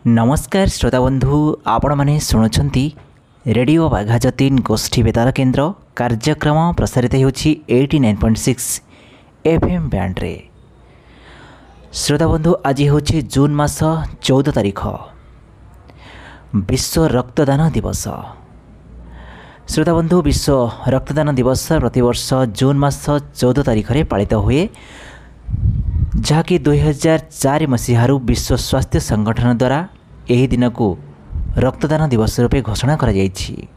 नमस्कार श्रोता बंधु आपण मैंने शुणुंट रेडियो बाघाजतीन गोष्ठी बेतार केन्द्र कार्यक्रम प्रसारित होछि 89.6 FM बैंड रे। श्रोता बंधु आज होछि जून मास 14 तारीख विश्व रक्तदान दिवस। श्रोता बंधु विश्व रक्तदान दिवस प्रतिवर्ष जून मास 14 तारीख रे पालित हुए, जहाँकि 2004 मसीहारू विश्व स्वास्थ्य संगठन द्वारा यही दिन को रक्तदान दिवस रूपे घोषणा करा जाइछि।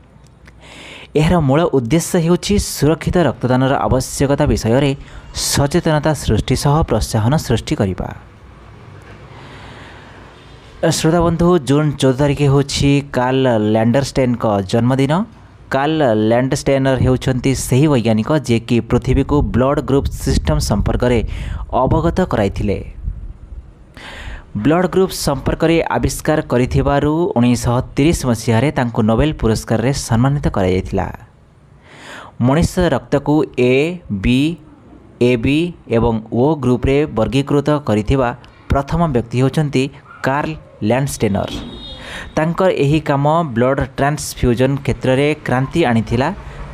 एहर मूल उद्देश्य हेउछि सुरक्षित रक्तदानर आवश्यकता विषय रे सचेतनता सृष्टि सह प्रोत्साहन सृष्टि करिबा। श्रोता बंधु जून 14 तारीख होछि कार्ल लैंडरस्टेन का जन्मदिन। कार्ल लैंडस्टेनर हेउछंती सही वैज्ञानिक जे कि पृथ्वी को ब्लड ग्रुप सिस्टम संपर्क में अवगत कराइथिले। ब्लड ग्रुप संपर्क में आविष्कार करिथिबारु 1930 मसीह तांको नोबेल पुरस्कार रे सम्मानित करा जायतिला। मनुष्य रक्त को ए बी एबी एवं ओ ग्रुप रे वर्गीकृत करिथिबा प्रथम व्यक्ति होचंती कार्ल लैंडस्टेनर। तांकर एही काम ब्लड ट्रांसफ्यूजन क्षेत्र में क्रांति आनीथिला।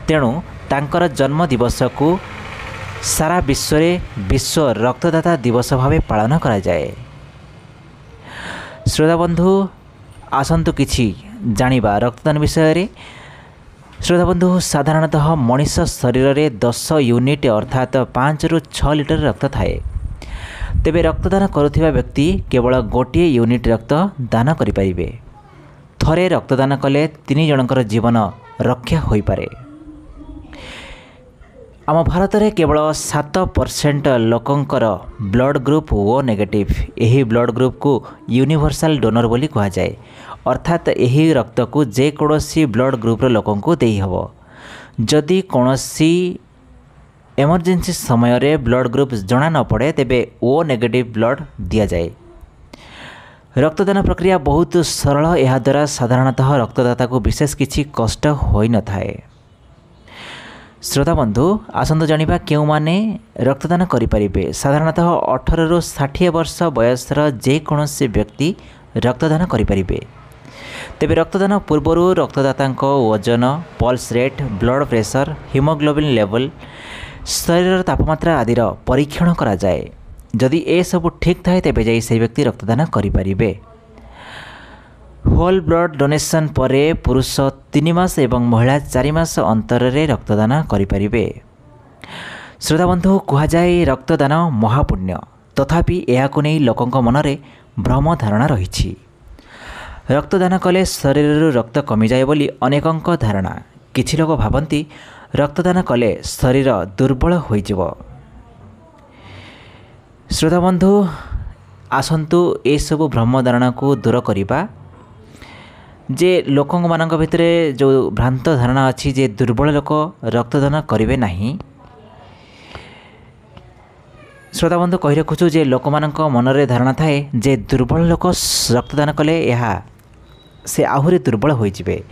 तेणु तांकर जन्म दिवस को सारा विश्व रे विश्व रक्तदाता दिवस भाव पालन करा जाए। श्रोता बंधु आसंतु किछि जानिबा रक्तदान विषय रे। श्रोता बंधु साधारणतः मनुष्य शरीर में 10 यूनिट अर्थात 5 ରୁ 6 लिटर रक्त थाए। तेबे रक्तदान करुथिबा व्यक्ति केवल गोटे यूनिट रक्त दान करि परिबे। थरे रक्तदान कले 3 जनकर जीवन रक्षा होई पारे। आम भारत में केवल 7% लोकंकर ब्लड ग्रुप ओ नेगेटिव। यही ब्लड ग्रुप को यूनिवर्सल डोनर बोली कहा जाए, अर्थात यही रक्त को जेकोसी ब्लड ग्रुप लोकं को देई हबो। जदि कोनोसी इमरजेंसी समय रे ब्लड ग्रुप जना न पड़े तेबे ओ नेगेटिव ब्लड दिया जाए। रक्तदान प्रक्रिया बहुत सरल। यह द्वारा साधारणतः रक्तदाता को विशेष किसी कष्ट होई न थाए। श्रोता बंधु आसंत जानिबा केउ माने रक्तदान करि परिबे। साधारणतः 18 ରୁ 60 वर्ष बयसर जेकोसी व्यक्ति रक्तदान करि परिबे। तेबे रक्तदान पूर्वरु रक्तदातांको वजन, pulse rate, blood pressure, haemoglobin level, शरीर तापमात्रा आदिर परीक्षण करा जाए। जदि ए सब ठीक थाए तेबे जाई से व्यक्ति रक्तदान करि परिबे। होल ब्लड डोनेशन परे पुरुष 3 मास एवं महिला 4 मास अंतर रे रक्तदान करि परिबे। श्रोता बंधु कहा जाए रक्तदान महापुण्य, तथापि एहाकु नै लोकंक मनरे भ्रम धारणा रहिछि। रक्तदान कले शरीर रक्त कमी जाए बोली अनेकंक धारणा। किछि लोक भाबंती रक्तदान कले शरीर दुर्बल होई जिवो। श्रोता बंधु आसंतु ए सब भ्रम धारणा को दूर करिबा। जे लोक मानक भितर जो भ्रांत धारणा अच्छी जे दुर्बल लोक रक्तदान करेंगे नहीं। श्रोता बंधु कही रखुचु जे लोक मानक मनरे धारणा थाए जे दुर्बल लोक रक्तदान कले यह से आहुरी दुर्बल हो जिवे,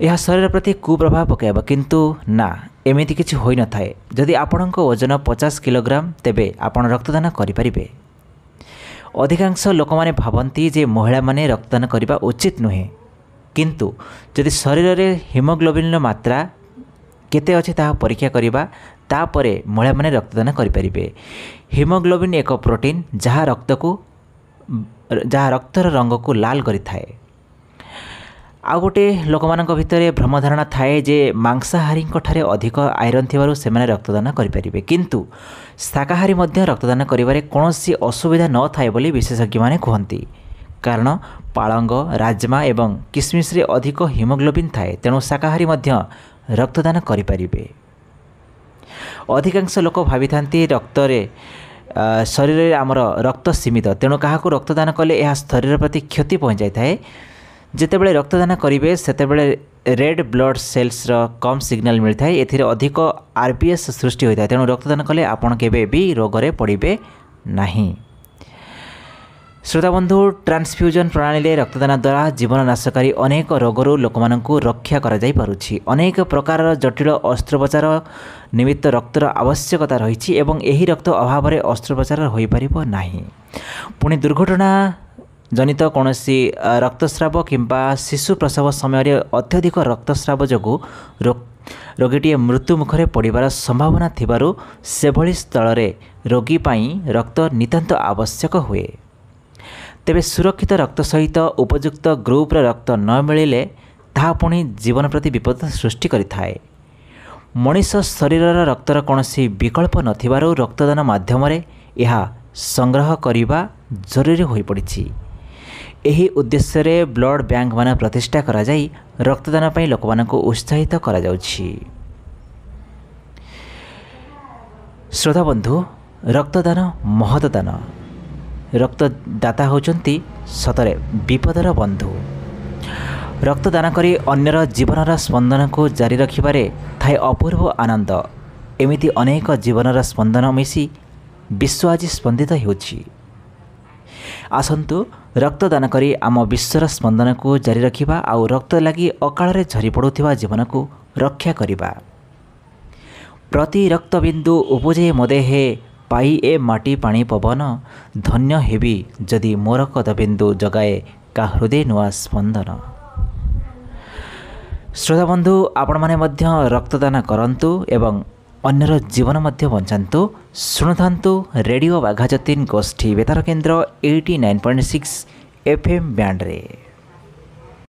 यह शरीर प्रति कुप्रभाव पकाइब। किंतु ना, एमिति किछि होई न थाए। जदि आपणक ओजन 50 किलोग्राम तेबे आपण रक्तदान करिपारिबे। अधिकांश लोक माने भाबंती जे महिला माने रक्तदान करने उचित नुहे। किंतु जदि शरीर में हीमोग्लोबिन मात्रा केते अछि ताहा परीक्षा करिबा, तापरे महिला माने रक्तदान करिपारिबे। हीमोग्लोबिन एक प्रोटीन जहाँ रक्तर रंग को लाल करिथाए। आ गोटे लोक मानक भितर भ्रम धारणा थाए जे मांसाहारी ठारे अधिक आयरन थिबारु सेमाने रक्तदान करिपारिबे। किंतु शाकाहारी मध्य रक्तदान करिबारे कोनोसी असुविधा न थाए बोली विशेषज्ञ माने कहंती। कारण पालंग, राजमा एवं किसमिस रे अधिक हीमोग्लोबिन थाए, तेणु शाकाहारी मध्य रक्तदान करिपारिबे। अधिकांश लोक भाविथांती रक्तरे शरीर रे आमर रक्त सीमित, तेणु काहाकू रक्तदान कले यह शरीर प्रति क्षति पहुंचाई थाए। जेतेबेले रक्तदान करिवे सेतेबेले रेड ब्लड सेल्स रो कम सिग्नल मिलता है। एथिरे अधिक आरपीएस सृष्टि होता है। तेणु रक्तदान कले आपण केबे भी रोगरे पड़िबे नहीं। श्रोता बंधु ट्रांसफ्यूजन प्रणाली रक्तदान द्वारा जीवन नाशकारी अनेक रोगरू लोकमानंकु रक्षा करा जाई पारुछि। अनेक प्रकार जटिल अस्त्रोपचार निमित्त रक्तर आवश्यकता रही एवं यही रक्त अभाव में अस्त्रोपचार हो पारिबो नाही। पुणी दुर्घटना जनित कौन रक्तस्राव किंबा शिशु प्रसव समय अत्यधिक रक्तस्राव जो रोगीटी मृत्यु मुखरे पड़ार संभावना थिबारु सेभली स्थल रोगी पाई रक्त नितांत आवश्यक हुए। तेबे सुरक्षित रक्त सहित उपयुक्त ग्रुप्र रक्त न मिलिले ताहा पुणी जीवन प्रति विपद सृष्टि करिथाए। मनीष शरीरर रक्तर कौनसी विकल्प नथिबारु रक्तदान माध्यम यह संग्रह करने जरूरी हो पड़ी। एही उद्देश्य रे ब्लड बैंक मान प्रतिष्ठा करा जाई रक्तदान पई लोकमानंको उत्साहित करा जाउछि। श्रोता बंधु, रक्तदान महतदान। रक्तदाता होचंती सतरे विपदर बंधु। रक्तदान करी अन्यर जीवनर स्पंदन को जारी रखिबारे थाए अपूर्व आनंद। एमिति अनेक जीवनर स्पंदन मिसी विश्व आज स्पंदित होछि। आसंतु रक्तदान करी आम विश्वर स्पंदन को जारी रखिबा आउ रक्त लगी अकाल झरी पड़ुथिबा जीवन को रक्षा करिबा। प्रति रक्तबिंदु उपजे मदेहे पाई ए माटी पानी पवन धन्य हेबी जदि मोर कदबिंदु जगाए का हृदय नुआ स्पंदन। श्रोता बंधु, आपण माने मध्य रक्तदान करंतु एवं अन्यर जीवन मध्य बंचातु। शुणुथान्तु रेडियो बाघाजतीन गोष्ठी बेतार केन्द्र 89.6 FM बैंड रे।